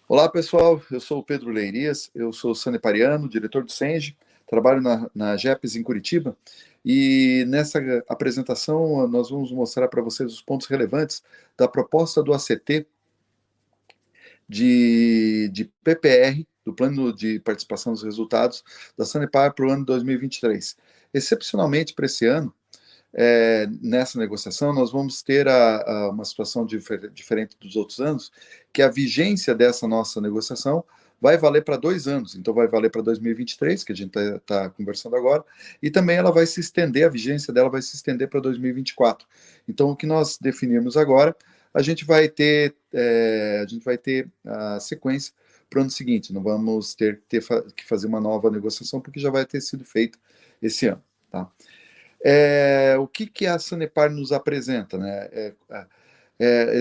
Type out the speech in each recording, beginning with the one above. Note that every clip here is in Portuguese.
Olá pessoal, eu sou o Pedro Leirias, eu sou sanepariano, diretor do Senge, trabalho na GEPES em Curitiba e nessa apresentação nós vamos mostrar para vocês os pontos relevantes da proposta do ACT de PPR, do Plano de Participação dos Resultados da Sanepar para o ano 2023. Excepcionalmente para esse ano, nessa negociação, nós vamos ter uma situação diferente dos outros anos, que a vigência dessa nossa negociação vai valer para 2 anos. Então, vai valer para 2023, que a gente está conversando agora, e também ela vai se estender, a vigência dela vai se estender para 2024. Então, o que nós definimos agora, a gente vai ter a sequência para o ano seguinte. Não vamos ter que fazer uma nova negociação, porque já vai ter sido feita esse ano. Tá? O que a Sanepar nos apresenta? Né?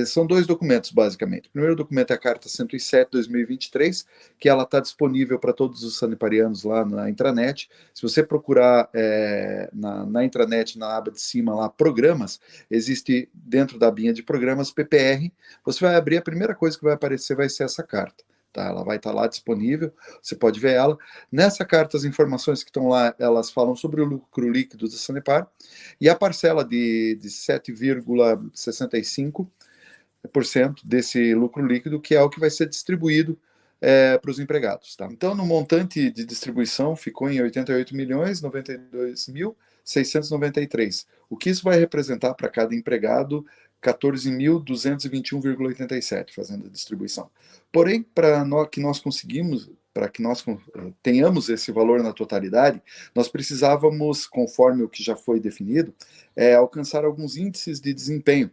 São dois documentos, basicamente. O primeiro documento é a Carta 107/2023, que ela está disponível para todos os saneparianos lá na intranet. Se você procurar na intranet, na aba de cima lá, Programas, existe dentro da abinha de Programas, PPR. Você vai abrir, a primeira coisa que vai aparecer vai ser essa carta. Tá, ela vai estar lá disponível, você pode ver ela. Nessa carta, as informações que estão lá, elas falam sobre o lucro líquido da Sanepar e a parcela de 7,65% desse lucro líquido, que é o que vai ser distribuído para os empregados. Tá? Então, no montante de distribuição, ficou em 88.092.693. O que isso vai representar para cada empregado? 14.221,87, fazendo a distribuição. Porém, para que nós conseguimos, para que nós tenhamos esse valor na totalidade, nós precisávamos, conforme o que já foi definido, alcançar alguns índices de desempenho,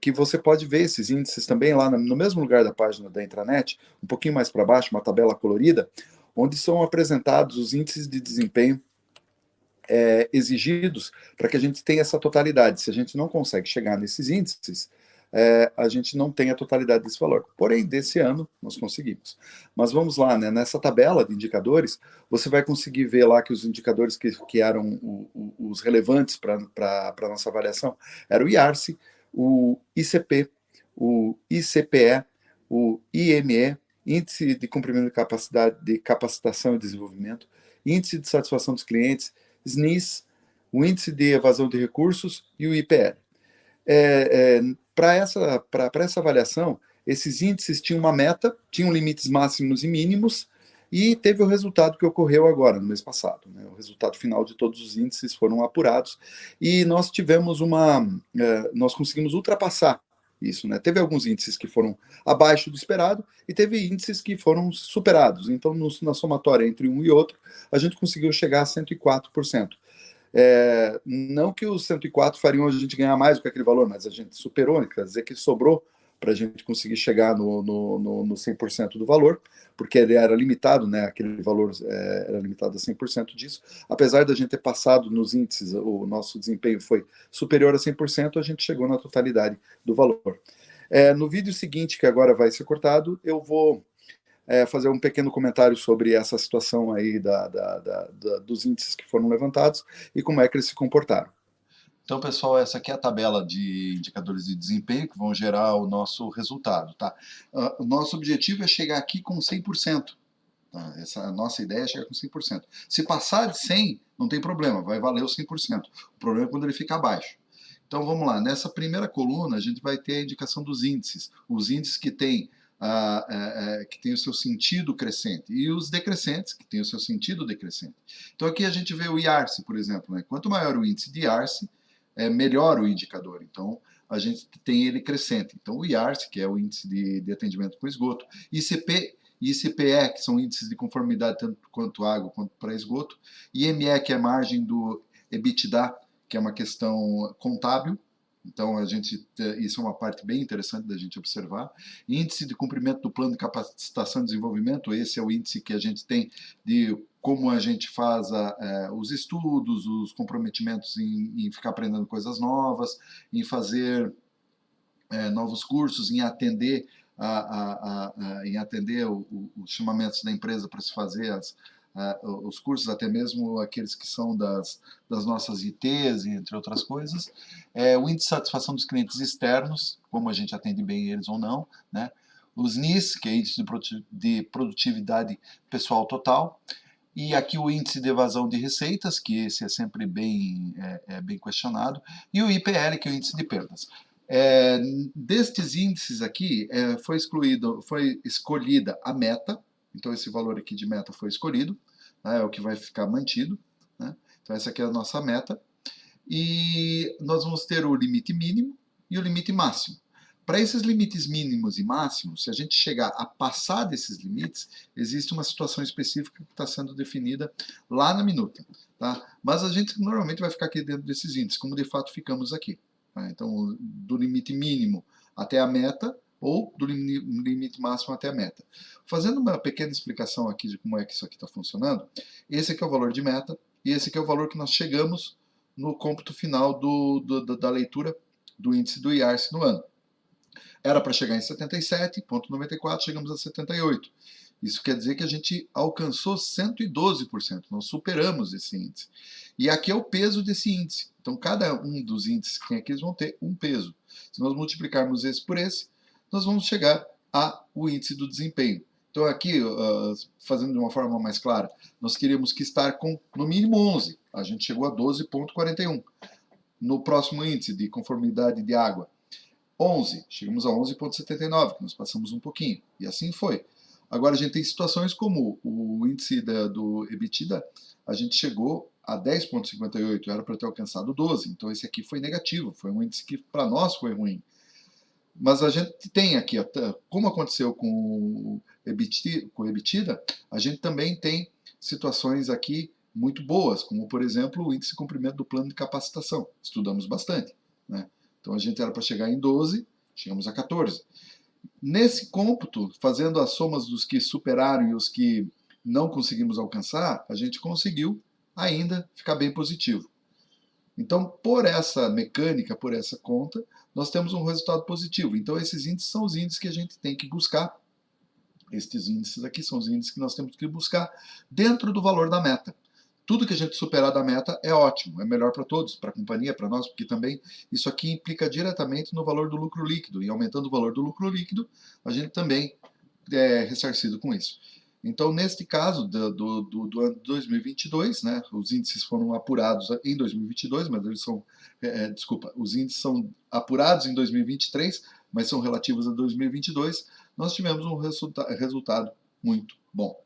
que você pode ver esses índices também lá no mesmo lugar da página da intranet, um pouquinho mais para baixo, uma tabela colorida, onde são apresentados os índices de desempenho exigidos para que a gente tenha essa totalidade. Se a gente não consegue chegar nesses índices, a gente não tem a totalidade desse valor. Porém, desse ano, nós conseguimos. Mas vamos lá, né? Nessa tabela de indicadores, você vai conseguir ver lá que os indicadores que eram os relevantes para a nossa avaliação eram o IARCE, o ICP, o ICPE, o IME, Índice de Cumprimento de Capacidade de Capacitação e Desenvolvimento, Índice de Satisfação dos Clientes, SNIS, o Índice de Evasão de Recursos e o IPL. Para essa avaliação, esses índices tinham uma meta, tinham limites máximos e mínimos, e teve o resultado que ocorreu agora, no mês passado. Né? O resultado final de todos os índices foram apurados, e nós tivemos nós conseguimos ultrapassar isso. Né? Teve alguns índices que foram abaixo do esperado, e teve índices que foram superados. Então, na somatória entre um e outro, a gente conseguiu chegar a 104%. Não que os 104 fariam a gente ganhar mais do que aquele valor, mas a gente superou, quer dizer que sobrou para a gente conseguir chegar no 100% do valor, porque ele era limitado, né, aquele valor era limitado a 100% disso. Apesar da gente ter passado nos índices, o nosso desempenho foi superior a 100%, a gente chegou na totalidade do valor. No vídeo seguinte, que agora vai ser cortado, eu vou fazer um pequeno comentário sobre essa situação aí dos índices que foram levantados e como é que eles se comportaram. Então, pessoal, essa aqui é a tabela de indicadores de desempenho que vão gerar o nosso resultado, tá? O nosso objetivo é chegar aqui com 100%. Tá? A nossa ideia é chegar com 100%. Se passar de 100, não tem problema, vai valer os 100%. O problema é quando ele fica abaixo. Então, vamos lá. Nessa primeira coluna, a gente vai ter a indicação dos índices. Os índices que têm o seu sentido crescente, e os decrescentes, que têm o seu sentido decrescente. Então, aqui a gente vê o IARCE, por exemplo. Né? Quanto maior o índice de IARCE, melhor o indicador. Então, a gente tem ele crescente. Então, o IARCE, que é o índice de atendimento com esgoto, ICP e ICPE, que são índices de conformidade tanto quanto água quanto para esgoto, IME, que é a margem do EBITDA, que é uma questão contábil. Então, isso é uma parte bem interessante da gente observar. Índice de cumprimento do plano de capacitação e desenvolvimento, esse é o índice que a gente tem de como a gente faz os estudos, os comprometimentos em ficar aprendendo coisas novas, em fazer novos cursos, em atender os chamamentos da empresa para se fazer os cursos, até mesmo aqueles que são das nossas ITs, entre outras coisas. O índice de satisfação dos clientes externos, como a gente atende bem eles ou não, né? os NIS, que é índice de produtividade pessoal total, e aqui o índice de evasão de receitas, que esse é sempre bem questionado, e o IPL, que é o índice de perdas. Destes índices aqui, foi escolhida a meta, então esse valor aqui de meta foi escolhido, né, é o que vai ficar mantido, né? Então essa aqui é a nossa meta, e nós vamos ter o limite mínimo e o limite máximo. Para esses limites mínimos e máximos, se a gente chegar a passar desses limites, existe uma situação específica que está sendo definida lá na minuta. Tá? Mas a gente normalmente vai ficar aqui dentro desses índices, como de fato ficamos aqui. Tá? Então, do limite mínimo até a meta, ou do limite máximo até a meta. Fazendo uma pequena explicação aqui de como é que isso aqui está funcionando, esse aqui é o valor de meta, e esse aqui é o valor que nós chegamos no cômputo final da leitura do índice do IARC no ano. Era para chegar em 77,94, chegamos a 78. Isso quer dizer que a gente alcançou 112%, nós superamos esse índice. E aqui é o peso desse índice. Então, cada um dos índices que tem aqui, eles vão ter um peso. Se nós multiplicarmos esse por esse, nós vamos chegar ao índice do desempenho. Então, aqui, fazendo de uma forma mais clara, nós queríamos que estar com, no mínimo, 11. A gente chegou a 12,41. No próximo índice de conformidade de água, 11, chegamos a 11,79, que nós passamos um pouquinho, e assim foi. Agora a gente tem situações como o índice do EBITDA, a gente chegou a 10,58, era para ter alcançado 12, então esse aqui foi negativo, foi um índice que para nós foi ruim. Mas a gente tem aqui, como aconteceu com o EBITDA, a gente também tem situações aqui muito boas, como por exemplo o índice de cumprimento do plano de capacitação, estudamos bastante, né? Então a gente era para chegar em 12, chegamos a 14. Nesse cômputo, fazendo as somas dos que superaram e os que não conseguimos alcançar, a gente conseguiu ainda ficar bem positivo. Então, por essa mecânica, por essa conta, nós temos um resultado positivo. Então, esses índices são os índices que a gente tem que buscar. Estes índices aqui são os índices que nós temos que buscar dentro do valor da meta. Tudo que a gente superar da meta é ótimo, é melhor para todos, para a companhia, para nós, porque também isso aqui implica diretamente no valor do lucro líquido, e aumentando o valor do lucro líquido, a gente também é ressarcido com isso. Então, neste caso do ano 2022, né, os índices foram apurados em 2022, mas eles são, os índices são apurados em 2023, mas são relativos a 2022, nós tivemos um resultado muito bom.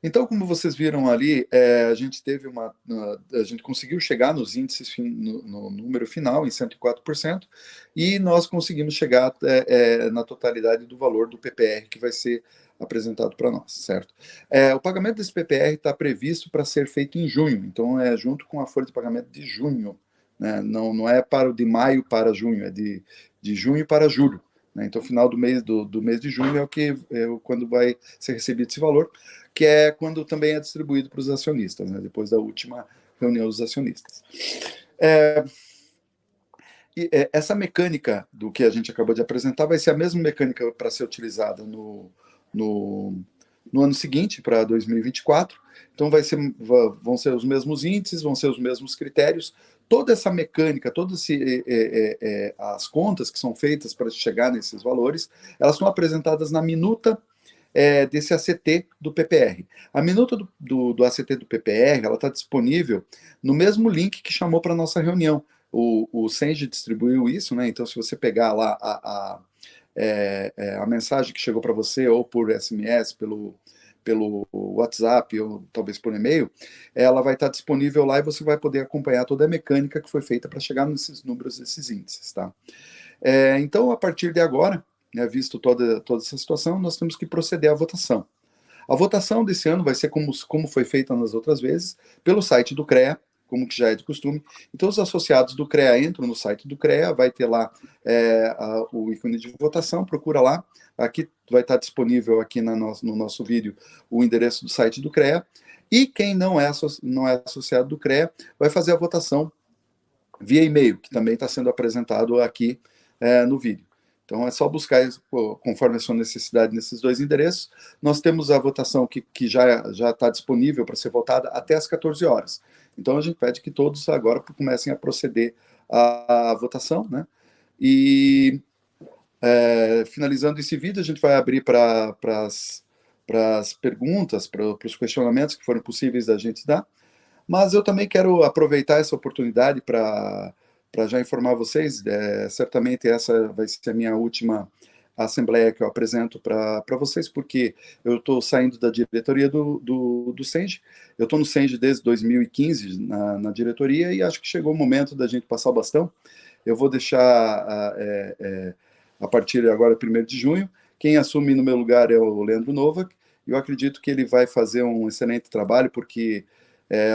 Então, como vocês viram ali, a gente teve a gente conseguiu chegar nos índices no número final, em 104%, e nós conseguimos chegar na totalidade do valor do PPR que vai ser apresentado para nós, certo? O pagamento desse PPR está previsto para ser feito em junho, então é junto com a folha de pagamento de junho, né? Não é para o de maio para junho, é de junho para julho. Então, final do mês de junho quando vai ser recebido esse valor, que é quando também é distribuído para os acionistas, né, depois da última reunião dos acionistas. Essa mecânica do que a gente acabou de apresentar vai ser a mesma mecânica para ser utilizada no ano seguinte, para 2024. Então, vão ser os mesmos índices, vão ser os mesmos critérios. Toda essa mecânica, as contas que são feitas para chegar nesses valores, elas são apresentadas na minuta desse ACT do PPR. A minuta do ACT do PPR, ela está disponível no mesmo link que chamou para a nossa reunião. O Senge distribuiu isso, né? Então, se você pegar lá a mensagem que chegou para você, ou por SMS, pelo WhatsApp, ou talvez por e-mail, ela vai estar disponível lá e você vai poder acompanhar toda a mecânica que foi feita para chegar nesses números, desses índices, tá? Então, a partir de agora, né, visto toda essa situação, nós temos que proceder à votação. A votação desse ano vai ser como foi feita nas outras vezes, pelo site do CREA, como que já é de costume. Então, os associados do CREA entram no site do CREA, vai ter lá o ícone de votação, procura lá. Aqui vai estar disponível aqui no nosso vídeo o endereço do site do CREA. E quem não é associado do CREA vai fazer a votação via e-mail, que também está sendo apresentado aqui no vídeo. Então, é só buscar, conforme a sua necessidade, nesses dois endereços. Nós temos a votação que já está disponível para ser votada até às 14 horas. Então, a gente pede que todos agora comecem a proceder à votação, né? E Finalizando esse vídeo, a gente vai abrir para as perguntas, para os questionamentos que foram possíveis da gente dar. Mas eu também quero aproveitar essa oportunidade para já informar vocês, certamente essa vai ser a minha última assembleia que eu apresento para vocês, porque eu estou saindo da diretoria do SENGE, eu estou no SENGE desde 2015 na diretoria, e acho que chegou o momento da gente passar o bastão. Eu vou deixar a partir de agora, 1º de junho, quem assume no meu lugar é o Leandro Novak, e eu acredito que ele vai fazer um excelente trabalho, porque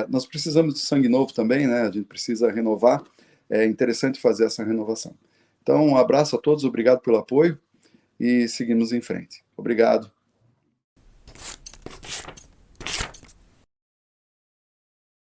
nós precisamos de sangue novo também, né? A gente precisa renovar, é interessante fazer essa renovação. Então, um abraço a todos, obrigado pelo apoio, e seguimos em frente. Obrigado.